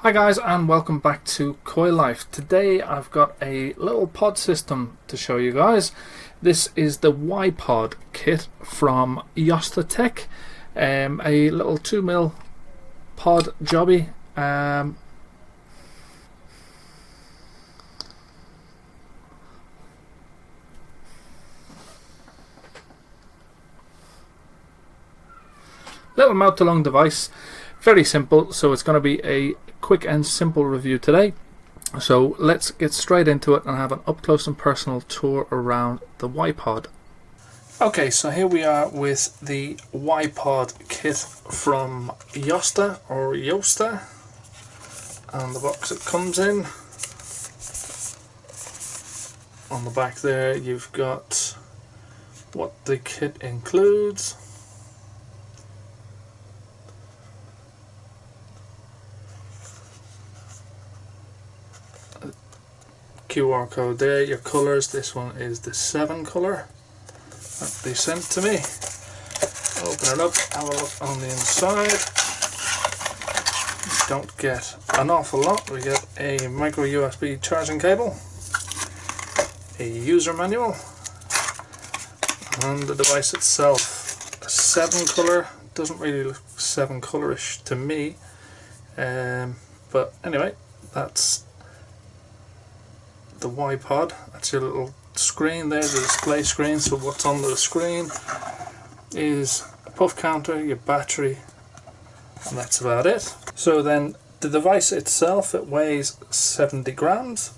Hi guys, and welcome back to Coil Life. Today I've got a little pod system to show you guys. This is the Ypod kit from Yosta Tech, a little 2mm pod jobby. Little mouth to lung device, very simple, so it's going to be a quick and simple review today. So let's get straight into it and have an up close and personal tour around the Ypod. Okay, so here we are with the Ypod kit from Yosta or Yosta, and the box it comes in. On the back there you've got what the kit includes. QR code there, your colours. This one is the 7 colour that they sent to me. Open it up, have a look on the inside. Don't get an awful lot. We get a micro USB charging cable, a user manual, and the device itself. A 7 colour, doesn't really look 7 colourish to me, but anyway, that's the Ypod. That's your little screen there, the display screen. So what's on the screen is a puff counter, your battery, and that's about it. So then the device itself, it weighs 70 grams.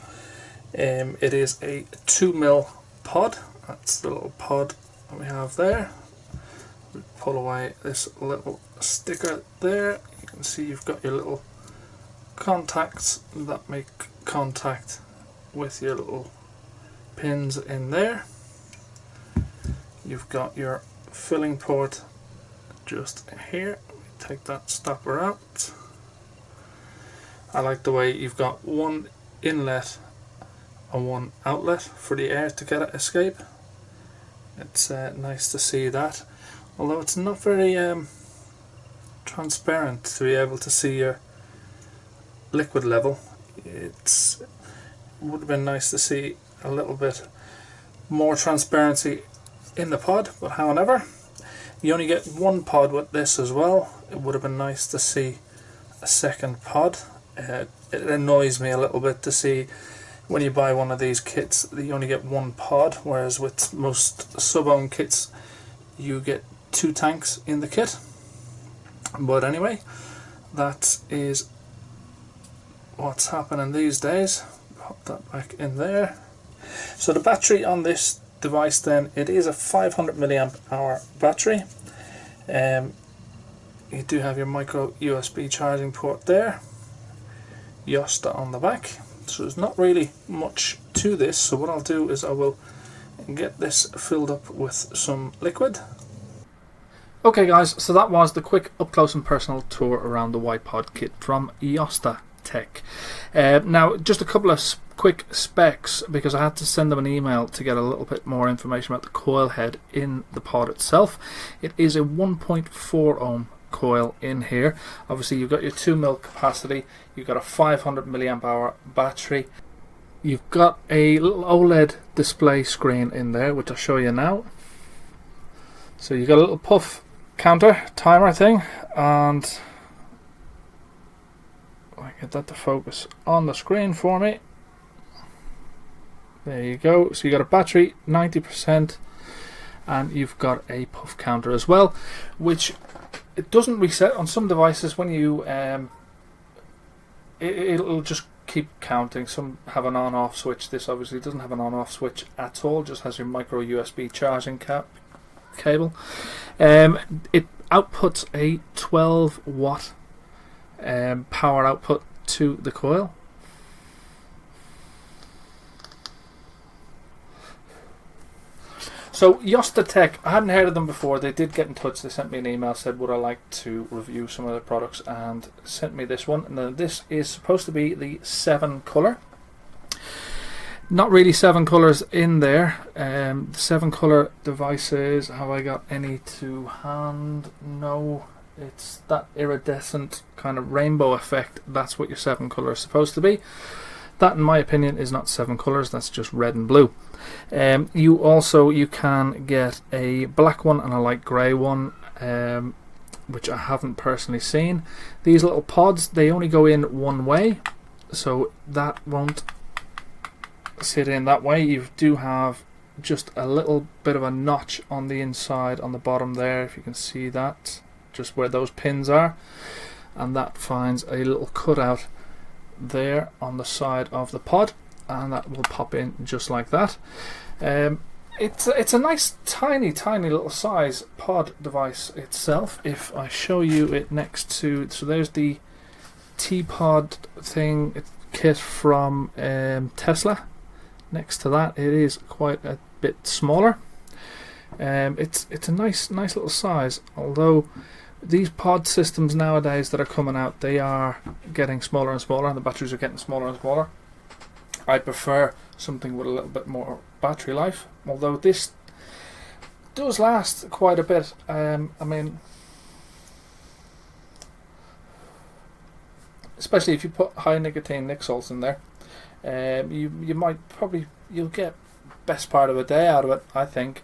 It is a 2mm pod. That's the little pod that we have there. We pull away this little sticker there. You can see you've got your little contacts that make contact with your little pins in there. You've got your filling port just here. Take that stopper out. I like the way you've got one inlet and one outlet for the air to get escape. It's nice to see that, although it's not very transparent to be able to see your liquid level. It would have been nice to see a little bit more transparency in the pod, but however, you only get one pod with this as well. It would have been nice to see a second pod. It annoys me a little bit to see when you buy one of these kits that you only get one pod, whereas with most sub-owned kits you get 2 tanks in the kit. But anyway, that is what's happening these days. Pop that back in there. So the battery on this device then, it is a 500 milliamp hour battery. You do have your micro USB charging port there, Yosta on the back. So there's not really much to this, so what I'll do is I will get this filled up with some liquid. Okay guys, so that was the quick up close and personal tour around the Ypod kit from Yosta Tech. Now just a couple of quick specs, because I had to send them an email to get a little bit more information about the coil head in the pod itself. It is a 1.4 ohm coil in here. Obviously you've got your 2mm capacity, you've got a 500 milliamp hour battery, you've got a little OLED display screen in there, which I'll show you now. So you've got a little puff counter timer thing, and I get that to focus on the screen for me. There you go. So you got a battery 90%, and you've got a puff counter as well, which it doesn't reset on some devices. When you it'll just keep counting. Some have an on-off switch. This obviously doesn't have an on-off switch at all. Just has your micro USB charging cable. It outputs a 12 watt power output to the coil. So Yosta Tech, I hadn't heard of them before. They did get in touch. They sent me an email, said would I like to review some of their products, and sent me this one. Now this is supposed to be the 7 colour. Not really 7 colours in there. The 7 colour devices, have I got any to hand? No. It's that iridescent kind of rainbow effect. That's what your 7 colour is supposed to be. That, in my opinion, is not 7 colours. That's just red and blue. You can get a black one and a light grey one, which I haven't personally seen. These little pods, they only go in one way, so that won't sit in that way. You do have just a little bit of a notch on the inside, on the bottom there, if you can see that, just where those pins are, and that finds a little cutout there on the side of the pod, and that will pop in just like that. It's a nice tiny little size pod device itself. If I show you it next to, so there's the T-pod thing kit from Tesla. Next to that, it is quite a bit smaller. It's a nice little size, although these pod systems nowadays that are coming out, they are getting smaller and smaller, and the batteries are getting smaller and smaller. I prefer something with a little bit more battery life, although this does last quite a bit. I mean, especially if you put high nicotine nic salts in there, you might you'll get best part of a day out of it, I think.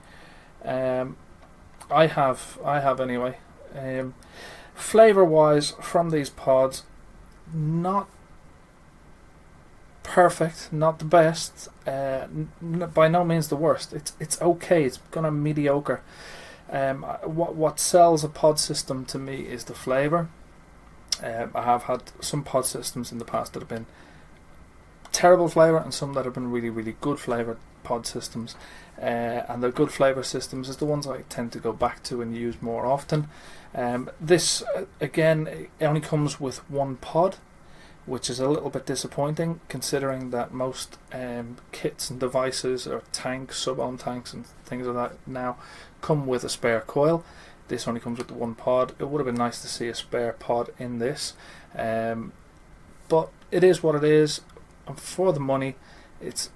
I have anyway. Flavor wise, from these pods, not perfect, not the best, by no means the worst. It's okay. It's kind of mediocre. What sells a pod system to me is the flavor. I have had some pod systems in the past that have been terrible flavor, and some that have been really good flavored pod systems. And the good flavor systems is the ones I tend to go back to and use more often. This again, it only comes with one pod, which is a little bit disappointing, considering that most kits and devices or tanks, sub-ohm tanks and things like that now come with a spare coil. This only comes with the one pod. It would have been nice to see a spare pod in this, but it is what it is. And for the money, it's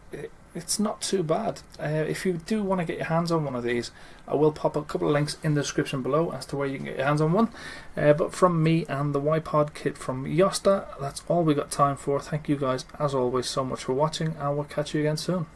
not too bad. If you do want to get your hands on one of these, I will pop a couple of links in the description below as to where you can get your hands on one. But from me and the Ypod Kit from Yosta, that's all we got time for. Thank you guys, as always, so much for watching, and we'll catch you again soon.